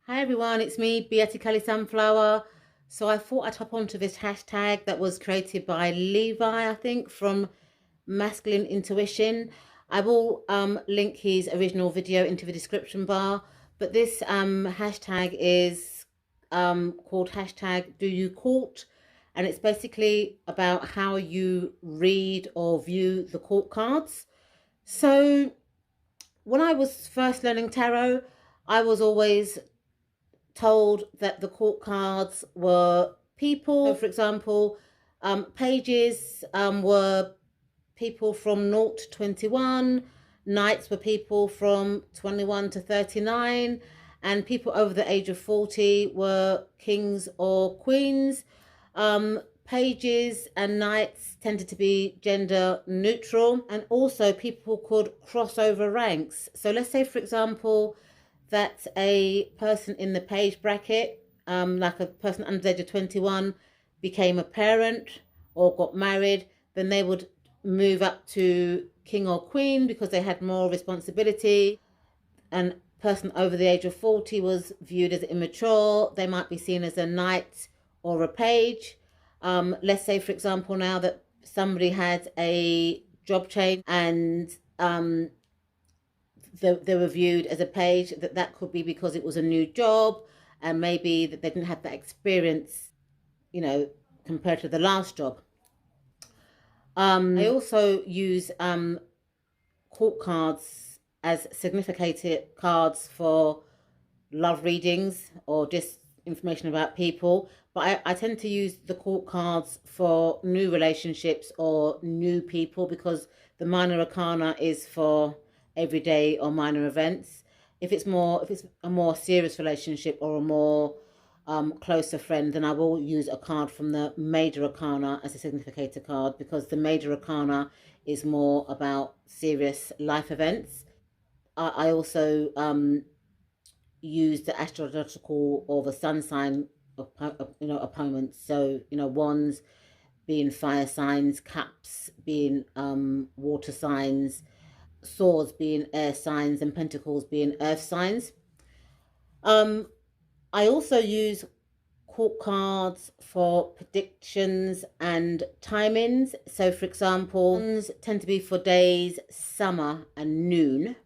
Hi everyone, it's me, Beatty Kelly Sunflower. So I thought I'd hop onto this hashtag that was created by Levi, I think, from Masculine Intuition. I will link his original video into the description bar. But this hashtag is called hashtag Do You Court? And it's basically about how you read or view the court cards. So when I was first learning tarot, I was always told that the court cards were people. So for example, pages were people from 0 to 21, knights were people from 21 to 39, and people over the age of 40 were kings or queens. Pages and knights tended to be gender neutral, and also people could cross over ranks. So let's say, for example, that a person in the page bracket, like a person under the age of 21, became a parent or got married, then they would move up to king or queen because they had more responsibility. And a person over the age of 40 was viewed as immature. They might be seen as a knight or a page. Let's say, for example, now that somebody had a job change and they were viewed as a page, that could be because it was a new job and maybe that they didn't have that experience, compared to the last job. I also use court cards as significated cards for love readings or just information about people. But I tend to use the court cards for new relationships or new people because the minor arcana is for everyday or minor events. If it's a more serious relationship or a more closer friend, then I will use a card from the major arcana as a significator card because the major arcana is more about serious life events. I also use the astrological or the sun sign opponents. So wands being fire signs, cups being water signs, swords being air signs, and pentacles being earth signs. I also use court cards for predictions and timings. So for example, ones tend to be for days, summer and noon.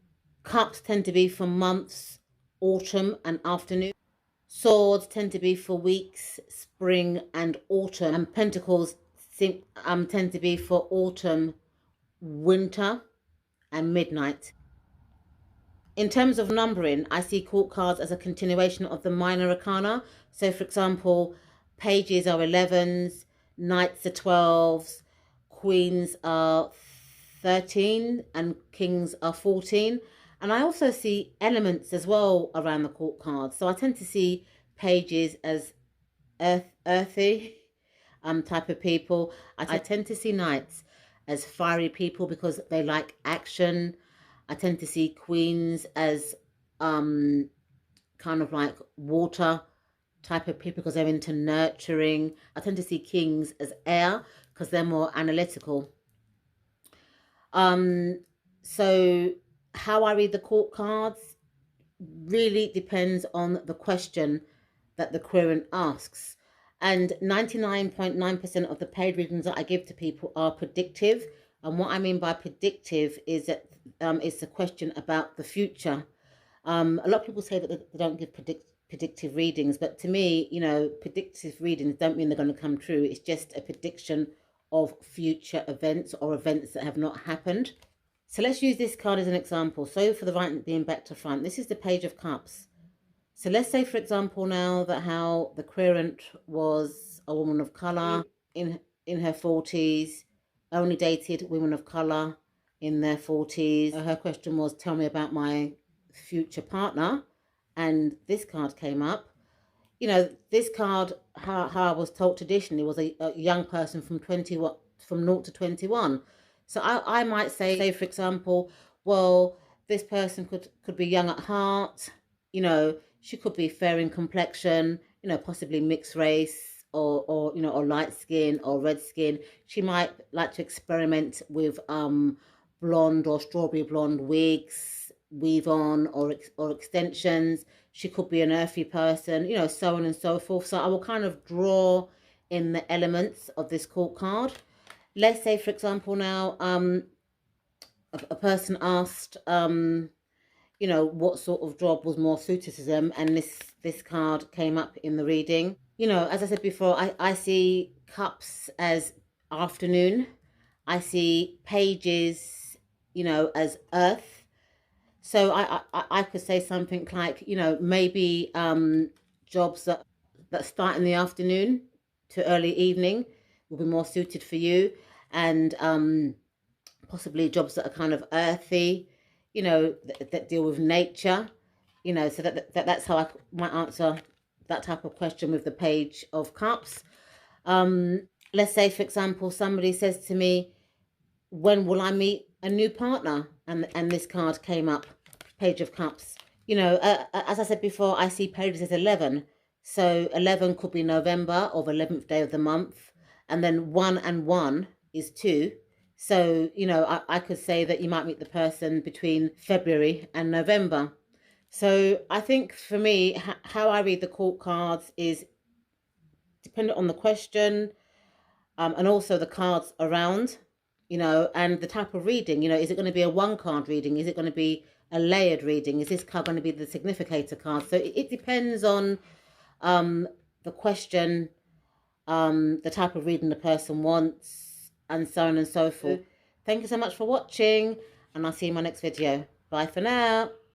Cups tend to be for months, autumn and afternoon. Swords tend to be for weeks, spring and autumn. And pentacles tend to be for autumn, winter and midnight. In terms of numbering, I see court cards as a continuation of the minor arcana. So for example, pages are 11s, knights are 12s, queens are 13 and kings are 14. And I also see elements as well around the court cards. So I tend to see pages as earthy type of people. I tend to see knights as fiery people because they like action. I tend to see queens as kind of like water type of people because they're into nurturing. I tend to see kings as air because they're more analytical. So how I read the court cards really depends on the question that the querent asks. And 99.9% of the paid readings that I give to people are predictive. And what I mean by predictive is that it's a question about the future. A lot of people say that they don't give predictive readings, but to me, predictive readings don't mean they're going to come true. It's just a prediction of future events or events that have not happened. So let's use this card as an example. So for the right being back to front, this is the Page of Cups. So let's say, for example, now that how the querent was a woman of colour in her 40s, only dated women of colour in their 40s. Her question was, tell me about my future partner. And this card came up. This card, how I was told traditionally, was a young person from 0 to 21. So I might say, for example, well, this person could be young at heart, she could be fair in complexion, possibly mixed race or light skin or red skin. She might like to experiment with blonde or strawberry blonde wigs, weave on or extensions. She could be an earthy person, you know, so on and so forth. So I will kind of draw in the elements of this court card. Let's say, for example, now a person asked, you know, what sort of job was more suited to them, and this card came up in the reading. You know, as I said before, I see cups as afternoon. I see pages, you know, as earth. So I could say something like, you know, maybe jobs that start in the afternoon to early evening will be more suited for you, and possibly jobs that are kind of earthy, you know, that deal with nature, you know. So that's how I might answer that type of question with the Page of Cups. Um, let's say, for example, somebody says to me, when will I meet a new partner? And this card came up, Page of Cups. You know, as I said before, I see pages as 11. So 11 could be November or the 11th day of the month. And then 1 and 1 is 2. So, you know, I could say that you might meet the person between February and November. So I think for me, how I read the court cards is dependent on the question, and also the cards around, you know, and the type of reading. You know, is it going to be a one card reading? Is it going to be a layered reading? Is this card going to be the significator card? So it depends on the question, the type of reading the person wants, and so on and so forth. Thank you so much for watching, and I'll see you in my next video. Bye for now.